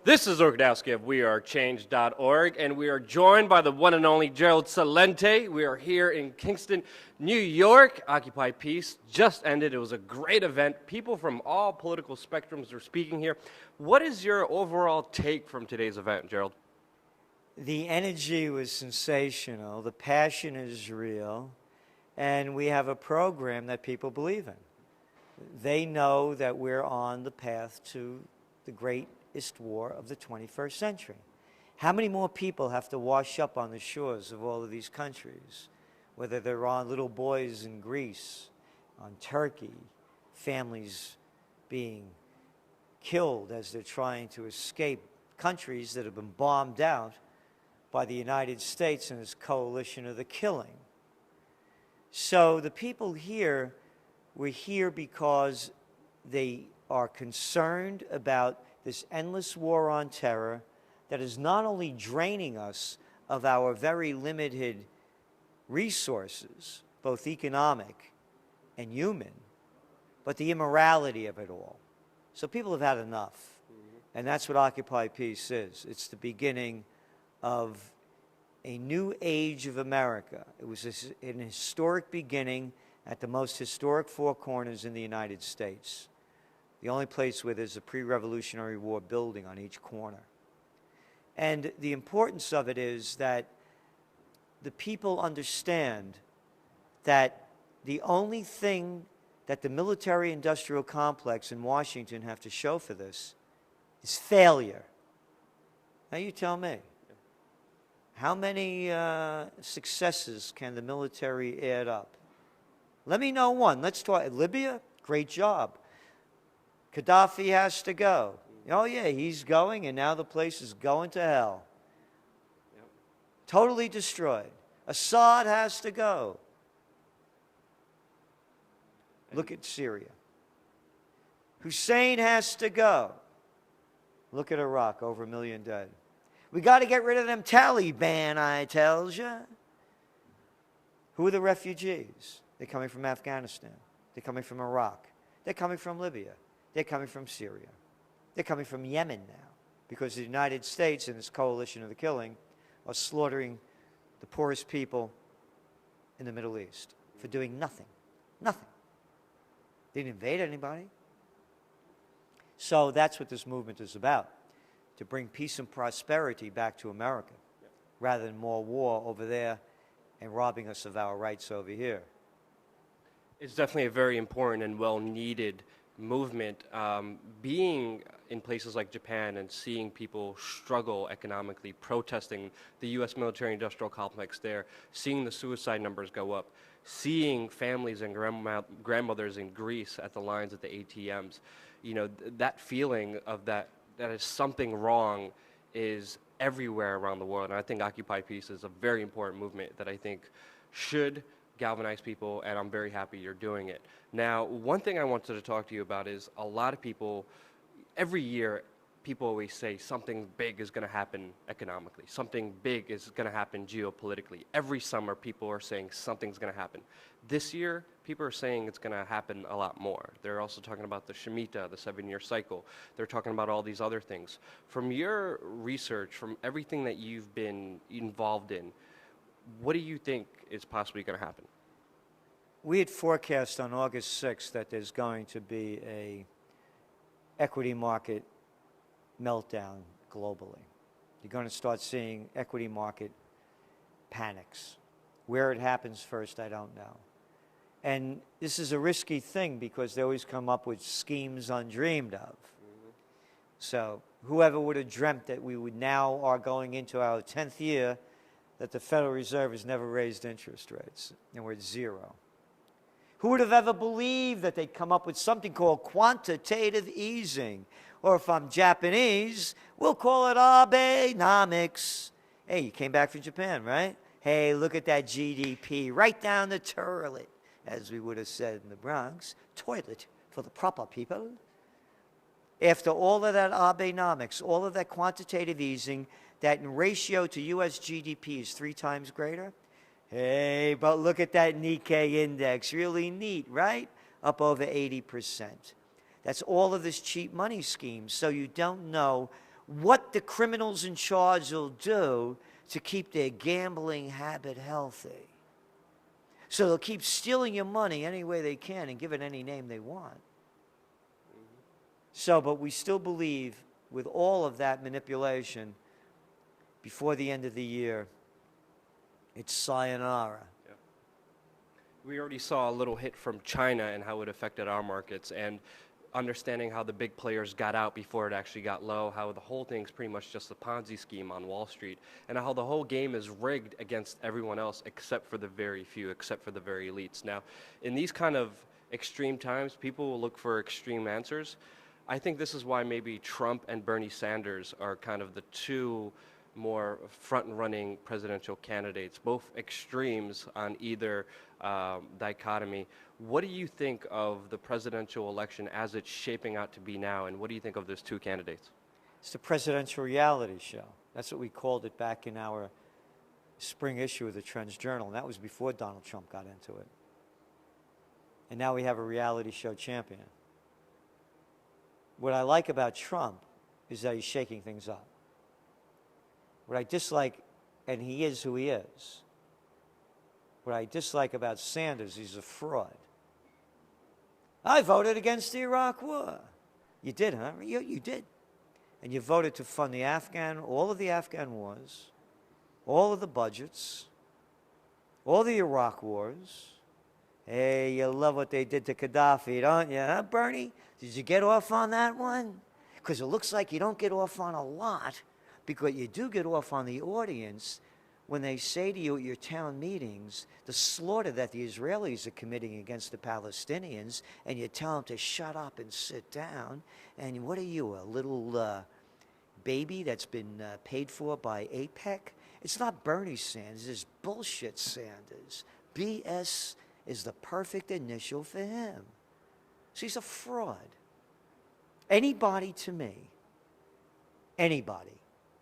This is Rudkowski of WeAreChange.org, and we are joined by the one and only Gerald Celente. We are here in Kingston, New York. Occupy Peace just ended. It was a great event. People from all political spectrums are speaking here. What is your overall take from today's event, Gerald? The energy was sensational. The passion is real. And we have a program that people believe in. They know that we're on the path to the greatest war of the 21st century. How many more people have to wash up on the shores of all of these countries, whether they're on little boys in Greece, on Turkey, families being killed as they're trying to escape countries that have been bombed out by the United States and its coalition of the killing. So the people here were here because they are concerned about this endless war on terror that is not only draining us of our very limited resources, both economic and human, but the immorality of it all. So people have had enough. And that's what Occupy Peace is. It's the beginning of a new age of America. It was an historic beginning at the most historic four corners in the United States. The only place where there's a pre-Revolutionary War building on each corner. And the importance of it is that the people understand that the only thing that the military-industrial complex in Washington have to show for this is failure. Now you tell me. How many successes can the military add up? Let me know one. Let's talk. Libya, great job. Gaddafi has to go. Oh, yeah, he's going, and now the place is going to hell. Yep. Totally destroyed. Assad has to go. Look at Syria. Hussein has to go. Look at Iraq, over 1 million dead. We got to get rid of them Taliban, I tells you. Who are the refugees? They're coming from Afghanistan. They're coming from Iraq. They're coming from Libya. They're coming from Syria. They're coming from Yemen now because the United States and its coalition of the killing are slaughtering the poorest people in the Middle East for doing nothing. Nothing. They didn't invade anybody. So that's what this movement is about, to bring peace and prosperity back to America rather than more war over there and robbing us of our rights over here. It's definitely a very important and well-needed movement. Being in places like Japan and seeing people struggle economically, protesting the U.S. military-industrial complex there, seeing the suicide numbers go up, seeing families and grandmothers in Greece at the lines at the ATMs, you know, that feeling of that is something wrong is everywhere around the world. And I think Occupy Peace is a very important movement that I think should galvanize people, and I'm very happy you're doing it. Now, one thing I wanted to talk to you about is a lot of people, every year, people always say something big is going to happen economically. Something big is going to happen geopolitically. Every summer, people are saying something's going to happen. This year, people are saying it's going to happen a lot more. They're also talking about the Shemitah, the 7-year cycle. They're talking about all these other things. From your research, from everything that you've been involved in, what do you think is possibly going to happen? We had forecast on August 6th that there's going to be a equity market meltdown globally. You're going to start seeing equity market panics. Where it happens first, I don't know. And this is a risky thing because they always come up with schemes undreamed of. So whoever would have dreamt that we would now are going into our 10th year that the Federal Reserve has never raised interest rates, and we're at zero. Who would have ever believed that they'd come up with something called quantitative easing? Or if I'm Japanese, we'll call it Abenomics. Hey, you came back from Japan, right? Hey, look at that GDP, right down the toilet, as we would have said in the Bronx. Toilet for the proper people. After all of that Abenomics, all of that quantitative easing, that in ratio to U.S. GDP is 3 times greater. Hey, but look at that Nikkei index. Really neat, right? Up over 80%. That's all of this cheap money scheme. So you don't know what the criminals in charge will do to keep their gambling habit healthy. So they'll keep stealing your money any way they can and give it any name they want. So, but we still believe with all of that manipulation, before the end of the year, it's sayonara. Yeah. We already saw a little hit from China and how it affected our markets, and understanding how the big players got out before it actually got low, how the whole thing's pretty much just a Ponzi scheme on Wall Street, and how the whole game is rigged against everyone else except for the very few, except for the very elites. Now, in these kind of extreme times, people will look for extreme answers. I think this is why maybe Trump and Bernie Sanders are kind of the two more front-running presidential candidates, both extremes on either dichotomy. What do you think of the presidential election as it's shaping out to be now, and what do you think of those two candidates? It's the presidential reality show. That's what we called it back in our spring issue of the Trends Journal, and that was before Donald Trump got into it. And now we have a reality show champion. What I like about Trump is that he's shaking things up. What I dislike, and he is who he is, what I dislike about Sanders, he's a fraud. I voted against the Iraq War. You did, huh? You did. And you voted to fund all of the Afghan wars, all of the budgets, all the Iraq wars. Hey, you love what they did to Gaddafi, don't you, huh, Bernie? Did you get off on that one? Because it looks like you don't get off on a lot, because you do get off on the audience when they say to you at your town meetings the slaughter that the Israelis are committing against the Palestinians, and you tell them to shut up and sit down. And what are you, a little baby that's been paid for by APEC? It's not Bernie Sanders, it's bullshit Sanders. BS is the perfect initial for him. So he's a fraud. Anybody to me, anybody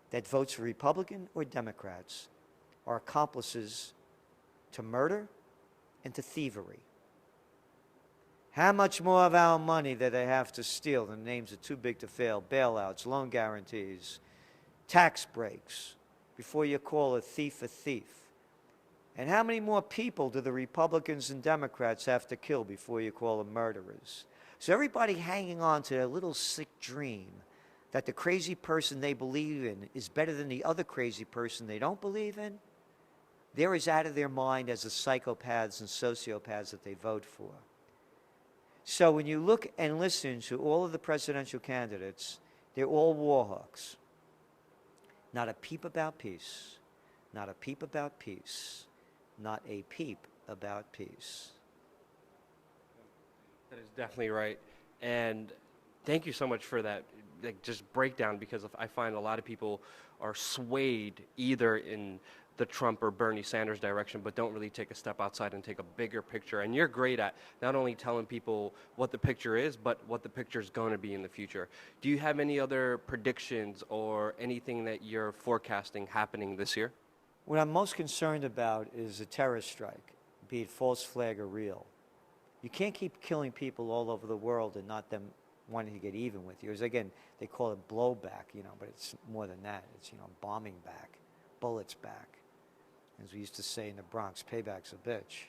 that votes for Republican or Democrats are accomplices to murder and to thievery. How much more of our money do they have to steal? The names are too big to fail. Bailouts, loan guarantees, tax breaks, before you call a thief a thief. And how many more people do the Republicans and Democrats have to kill before you call them murderers? So everybody hanging on to their little sick dream that the crazy person they believe in is better than the other crazy person they don't believe in, they're as out of their mind as the psychopaths and sociopaths that they vote for. So when you look and listen to all of the presidential candidates, they're all war hawks. Not a peep about peace. Not a peep about peace. Not a peep about peace. That is definitely right. And thank you so much for that just breakdown, because I find a lot of people are swayed either in the Trump or Bernie Sanders direction, but don't really take a step outside and take a bigger picture. And you're great at not only telling people what the picture is, but what the picture is going to be in the future. Do you have any other predictions or anything that you're forecasting happening this year? What I'm most concerned about is a terrorist strike, be it false flag or real. You can't keep killing people all over the world and not them wanting to get even with you. As again, they call it blowback, but it's more than that. It's, bombing back, bullets back. As we used to say in the Bronx, payback's a bitch.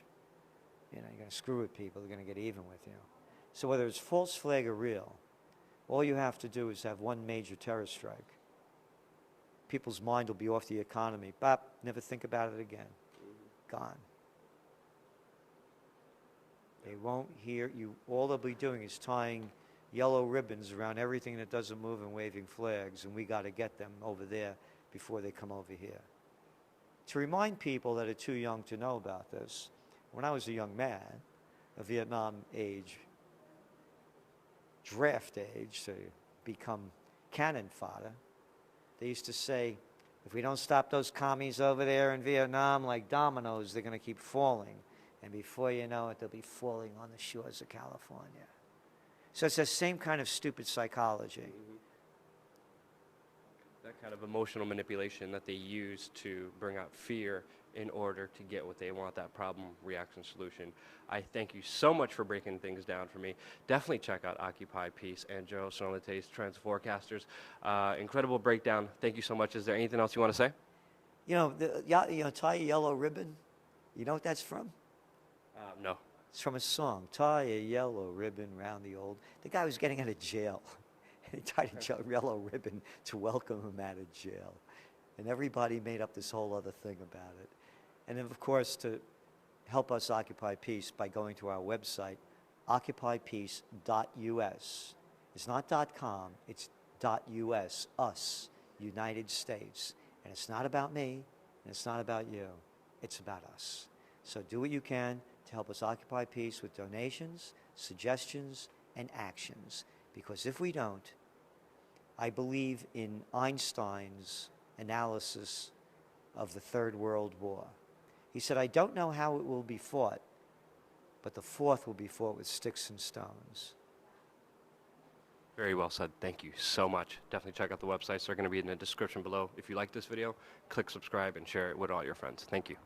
You're going to screw with people, they're going to get even with you. So whether it's false flag or real, all you have to do is have one major terrorist strike. People's mind will be off the economy. Bop, never think about it again. Gone. They won't hear you. All they'll be doing is tying yellow ribbons around everything that doesn't move and waving flags, and we got to get them over there before they come over here. To remind people that are too young to know about this, when I was a young man, a Vietnam age, draft age, to become cannon fodder, they used to say, if we don't stop those commies over there in Vietnam like dominoes, they're going to keep falling. And before you know it, they'll be falling on the shores of California. So it's the same kind of stupid psychology. that kind of emotional manipulation that they use to bring out fear in order to get what they want, that problem, reaction, solution. I thank you so much for breaking things down for me. Definitely check out Occupy Peace and Gerald Celente's Trends Forecasters. Incredible breakdown. Thank you so much. Is there anything else you want to say? Tie a yellow ribbon. You know what that's from? No. It's from a song. Tie a yellow ribbon round the old. The guy was getting out of jail. He tied a yellow ribbon to welcome him out of jail. And everybody made up this whole other thing about it. And then, of course, to help us occupy peace by going to our website, occupypeace.us. It's not .com, it's .us, us, United States. And it's not about me, and it's not about you. It's about us. So do what you can to help us occupy peace with donations, suggestions, and actions. Because if we don't, I believe in Einstein's analysis of the Third World War. He said, I don't know how it will be fought, but the fourth will be fought with sticks and stones. Very well said. Thank you so much. Definitely check out the websites. They're going to be in the description below. If you like this video, click subscribe and share it with all your friends. Thank you.